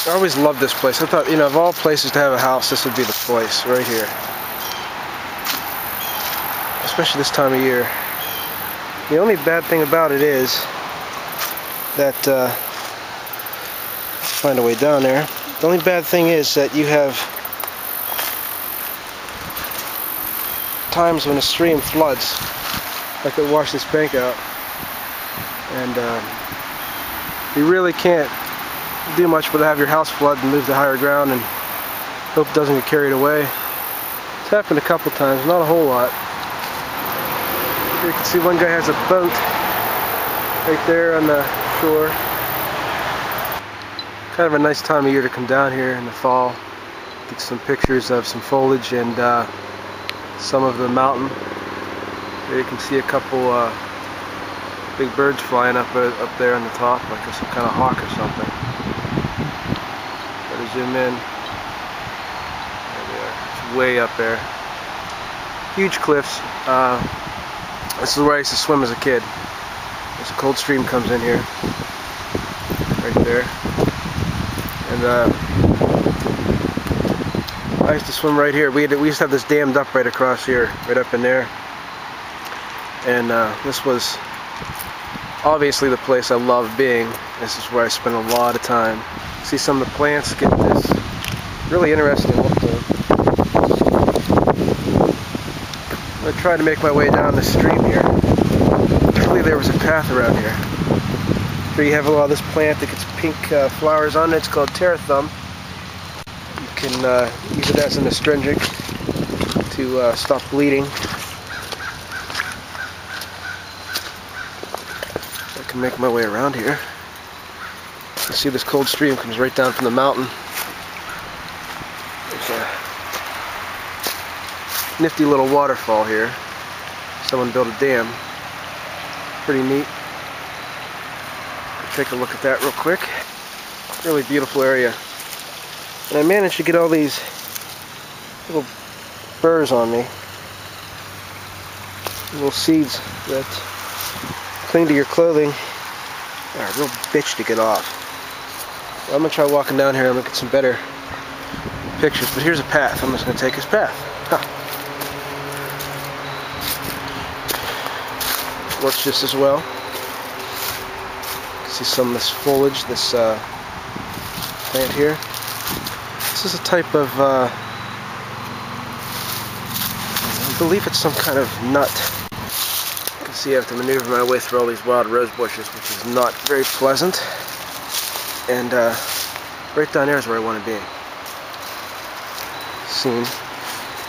I always loved this place. I thought, you know, of all places to have a house, this would be the place, right here. Especially this time of year. The only bad thing about it is that, find a way down there. The only bad thing is that you have times when a stream floods, like it washed this bank out, and you really can't do much but have your house flood and move to higher ground and hope it doesn't get carried away. It's happened a couple times, not a whole lot. You can see one guy has a boat right there on the shore. Kind of a nice time of year to come down here in the fall, get some pictures of some foliage and some of the mountain. There you can see a couple big birds flying up there on the top, like some kind of hawk or something. Try to zoom in. There they are. It's way up there. Huge cliffs. This is where I used to swim as a kid. There's a cold stream comes in here, right there. And I used to swim right here. We used to have this dammed up right across here, right up in there. And this was obviously the place I loved being. This is where I spent a lot of time. See some of the plants get this really interesting look to them. I tried to make my way down the stream here. Luckily there was a path around here. Here you have a lot of this plant that gets pink flowers on it. It's called terra-thumb. You can use it as an astringent to stop bleeding. I can make my way around here. You see this cold stream comes right down from the mountain. There's a nifty little waterfall here. Someone built a dam. Pretty neat. Take a look at that real quick. Really beautiful area. And I managed to get all these little burrs on me. Little seeds that cling to your clothing are a real bitch to get off. Well, I'm going to try walking down here and look at some better pictures. But here's a path. I'm just going to take this path. Huh. Works just as well. See some of this foliage, this plant here. This is a type of, I believe it's some kind of nut. You can see I have to maneuver my way through all these wild rose bushes, which is not very pleasant. And right down there is where I want to be. Seen.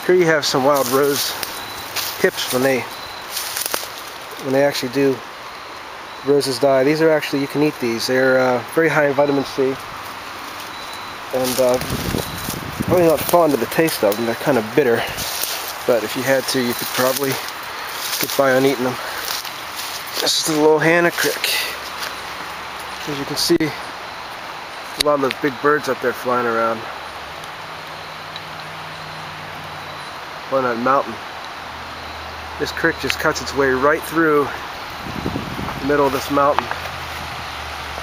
Here you have some wild rose hips when they actually do. Roses die. These are actually, you can eat these. They're very high in vitamin C. And I'm really not fond of the taste of them. They're kind of bitter. But if you had to, you could probably get by on eating them. This is the Loyalhanna Creek. As you can see, a lot of those big birds up there flying around. On that mountain. This creek just cuts its way right through the middle of this mountain.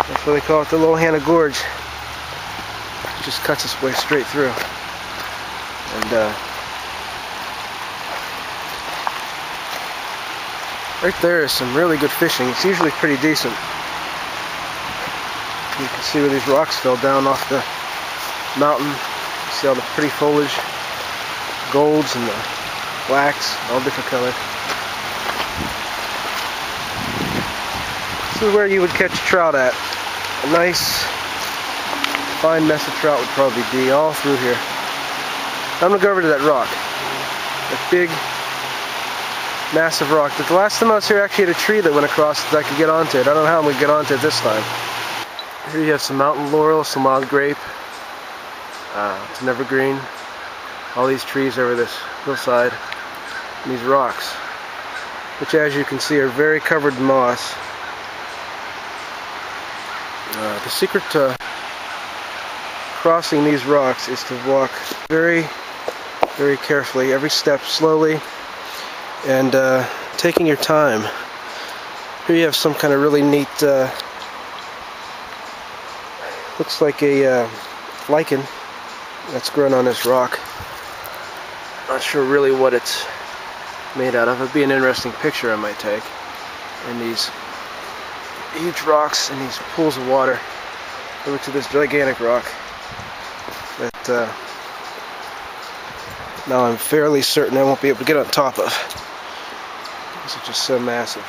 That's why they call it the Loyalhanna Gorge. It just cuts its way straight through. And right there is some really good fishing. It's usually pretty decent. You can see where these rocks fell down off the mountain. You see all the pretty foliage, golds and the blacks, all different colors. This is where you would catch trout at. A nice fine mess of trout would probably be all through here. I'm going to go over to that rock. That big, massive rock. The last time I was here, I actually had a tree that went across that I could get onto it. I don't know how I'm going to get onto it this time. Here you have some mountain laurel, some wild grape. It's an evergreen. All these trees over this hillside. And these rocks, which as you can see are very covered in moss. The secret to crossing these rocks is to walk very, very carefully, every step slowly, and taking your time. Here you have some kind of really neat, looks like a lichen that's grown on this rock. Not sure really what it's made out of. It'd be an interesting picture I might take. And these huge rocks and these pools of water over to this gigantic rock that now I'm fairly certain I won't be able to get on top of. This is just so massive.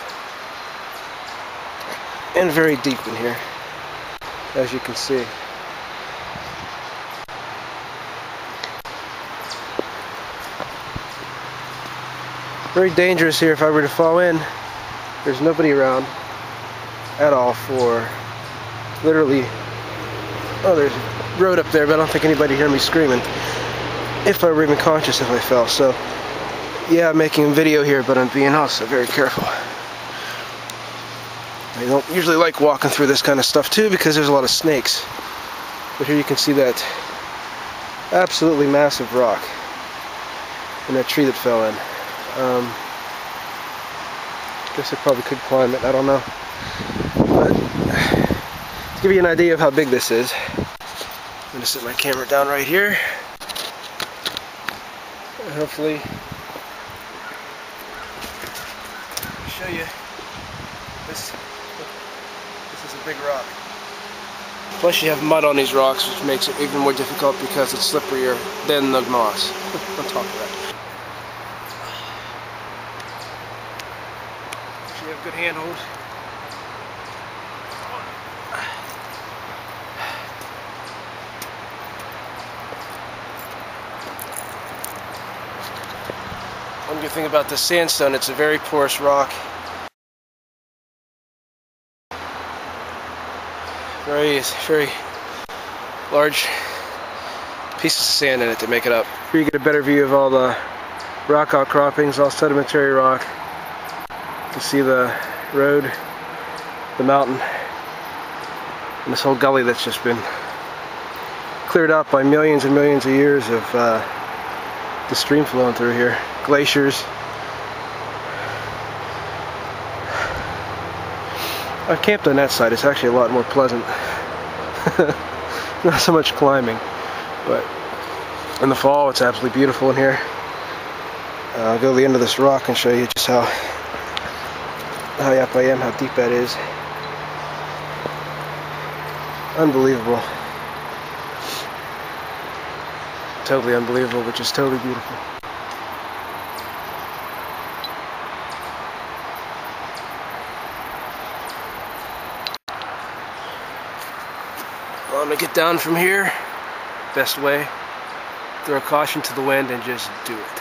And very deep in here, as you can see. Very dangerous here if I were to fall in. There's nobody around at all for literally, oh, there's a road up there, but I don't think anybody hear me screaming if I were even conscious if I fell. So yeah, I'm making a video here, but I'm being also very careful. I don't usually like walking through this kind of stuff too because there's a lot of snakes. But here you can see that absolutely massive rock and that tree that fell in. Guess I probably could climb it, I don't know. But to give you an idea of how big this is, I'm going to set my camera down right here. And hopefully show you this. This is a big rock. Plus you have mud on these rocks, which makes it even more difficult because it's slipperier than the moss. On top of that. You have good handhold. One good thing about the sandstone, it's a very porous rock. Very large pieces of sand in it to make it up. Here you get a better view of all the rock outcroppings, all sedimentary rock. You can see the road, the mountain, and this whole gully that's just been cleared out by millions and millions of years of the stream flowing through here. Glaciers. I've camped on that side. It's actually a lot more pleasant. Not so much climbing, but in the fall it's absolutely beautiful in here. I'll go to the end of this rock and show you just how high up I am, how deep that is. Unbelievable. Totally unbelievable, but just totally beautiful. Well, I'm going to get down from here. Best way, throw caution to the wind and just do it.